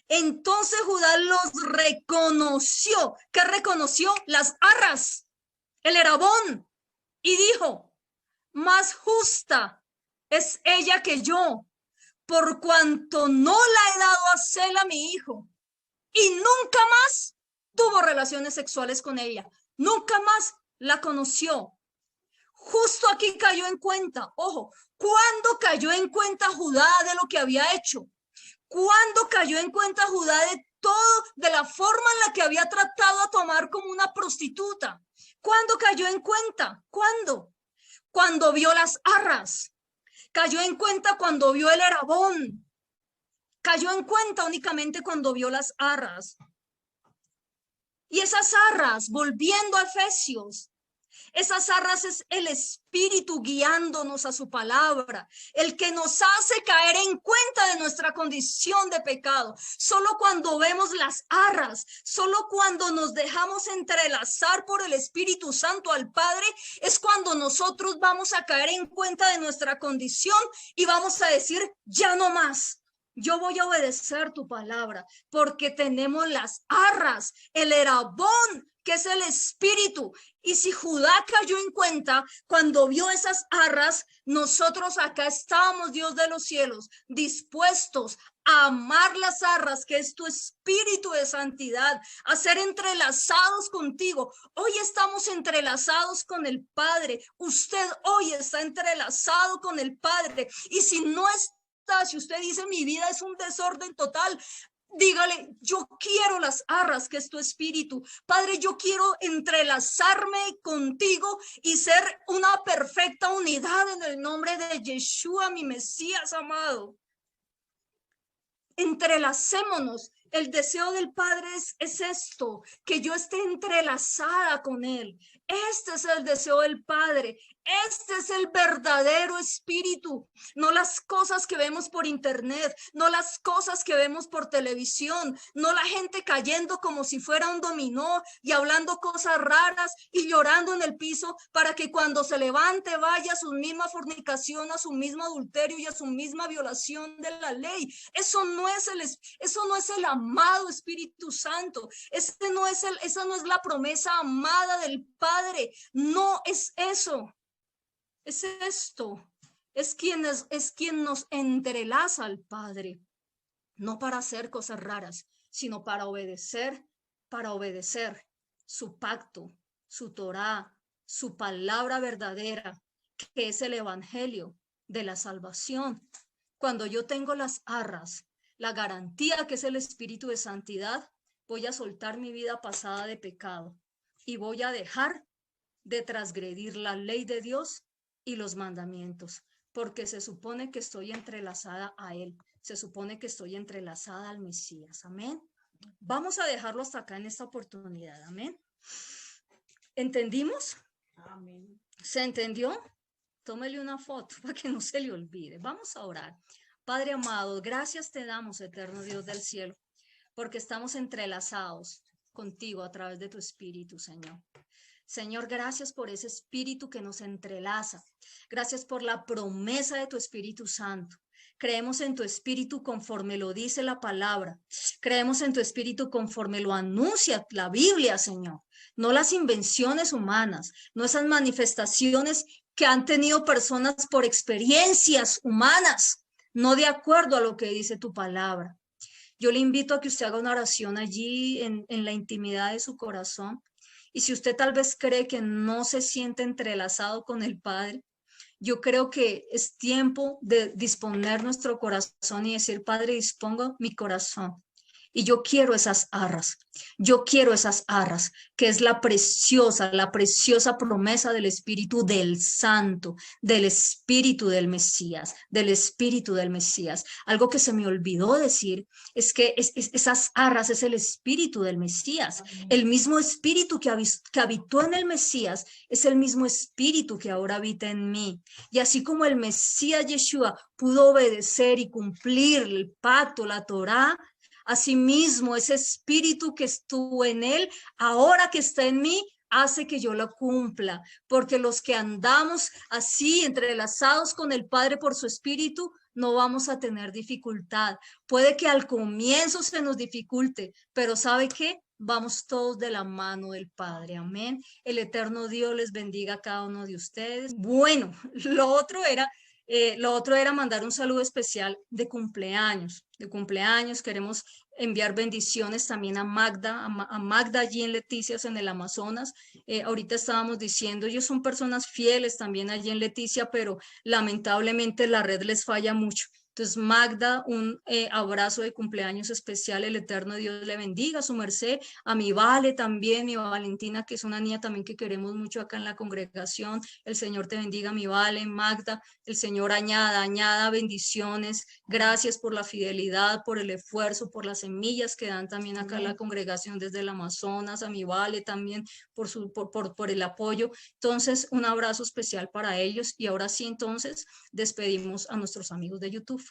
Entonces Judá los reconoció. ¿Qué reconoció? Las arras, el erabón. Y dijo, más justa es ella que yo, por cuanto no la he dado a Sela, mi hijo, y nunca más tuvo relaciones sexuales con ella, nunca más la conoció. Justo aquí cayó en cuenta, ojo, ¿cuándo cayó en cuenta Judá de lo que había hecho? ¿Cuándo cayó en cuenta Judá de todo, de la forma en la que había tratado a Tamar como una prostituta? ¿Cuándo cayó en cuenta? ¿Cuándo? Cuando vio las arras. Cayó en cuenta cuando vio el Erabón. Cayó en cuenta únicamente cuando vio las arras. Y esas arras, volviendo a Efesios, esas arras es el Espíritu guiándonos a su palabra, el que nos hace caer en cuenta de nuestra condición de pecado. Solo cuando vemos las arras, solo cuando nos dejamos entrelazar por el Espíritu Santo al Padre, es cuando nosotros vamos a caer en cuenta de nuestra condición y vamos a decir, ya no más. Yo voy a obedecer tu palabra porque tenemos las arras, el Erabón, que es el Espíritu. Y si Judá cayó en cuenta cuando vio esas arras, nosotros acá estábamos, Dios de los cielos, dispuestos a amar las arras, que es tu espíritu de santidad, a ser entrelazados contigo. Hoy estamos entrelazados con el Padre. Usted hoy está entrelazado con el Padre. Y si no está, si usted dice mi vida es un desorden total, dígale, yo quiero las arras que es tu espíritu. Padre, yo quiero entrelazarme contigo y ser una perfecta unidad en el nombre de Yeshua, mi Mesías amado. Entrelacémonos. El deseo del Padre es esto, que yo esté entrelazada con Él. Este es el deseo del Padre. Este es el verdadero espíritu, no las cosas que vemos por internet, no las cosas que vemos por televisión, no la gente cayendo como si fuera un dominó y hablando cosas raras y llorando en el piso para que cuando se levante vaya a su misma fornicación, a su mismo adulterio y a su misma violación de la ley. Eso no es el amado Espíritu Santo. Esa no es la promesa amada del Padre. No es eso. Es esto, es quien nos entrelaza al Padre, no para hacer cosas raras, sino para obedecer su pacto, su Torá, su palabra verdadera, que es el evangelio de la salvación. Cuando yo tengo las arras, la garantía que es el espíritu de santidad, voy a soltar mi vida pasada de pecado y voy a dejar de transgredir la ley de Dios y los mandamientos, porque se supone que estoy entrelazada a Él, se supone que estoy entrelazada al Mesías, amén. Vamos a dejarlo hasta acá en esta oportunidad, amén. ¿Entendimos? Amén. ¿Se entendió? Tómele una foto para que no se le olvide. Vamos a orar. Padre amado, gracias te damos, eterno Dios del cielo, porque estamos entrelazados contigo a través de tu Espíritu, Señor. Señor, gracias por ese espíritu que nos entrelaza. Gracias por la promesa de tu Espíritu Santo. Creemos en tu espíritu conforme lo dice la palabra. Creemos en tu espíritu conforme lo anuncia la Biblia, Señor. No las invenciones humanas, no esas manifestaciones que han tenido personas por experiencias humanas, no de acuerdo a lo que dice tu palabra. Yo le invito a que usted haga una oración allí en la intimidad de su corazón. Y si usted tal vez cree que no se siente entrelazado con el Padre, yo creo que es tiempo de disponer nuestro corazón y decir, Padre, dispongo mi corazón. Y yo quiero esas arras, que es la preciosa promesa del Espíritu del Santo, del Espíritu del Mesías, Algo que se me olvidó decir es que esas arras es el Espíritu del Mesías. El mismo Espíritu que habitó en el Mesías es el mismo Espíritu que ahora habita en mí. Y así como el Mesías Yeshua pudo obedecer y cumplir el pacto, la Torá, asimismo, ese espíritu que estuvo en él, ahora que está en mí, hace que yo lo cumpla, porque los que andamos así entrelazados con el Padre por su espíritu, no vamos a tener dificultad. Puede que al comienzo se nos dificulte, pero ¿sabe qué? Vamos todos de la mano del Padre, amén. El eterno Dios les bendiga a cada uno de ustedes. Bueno, lo otro era Lo otro era mandar un saludo especial de cumpleaños, de cumpleaños. Queremos enviar bendiciones también a Magda, a Magda allí en Leticias, en el Amazonas. Ahorita estábamos diciendo, ellos son personas fieles también allí en Leticia, pero lamentablemente la red les falla mucho. Entonces, Magda, un abrazo de cumpleaños especial, el eterno Dios le bendiga, su merced, a mi Vale también, mi Valentina, que es una niña también que queremos mucho acá en la congregación, el Señor te bendiga, mi Vale, Magda, el Señor añada bendiciones, gracias por la fidelidad, por el esfuerzo, por las semillas que dan también acá en la congregación desde el Amazonas, a mi Vale también por el apoyo. Entonces, un abrazo especial para ellos y ahora sí, entonces, despedimos a nuestros amigos de YouTube.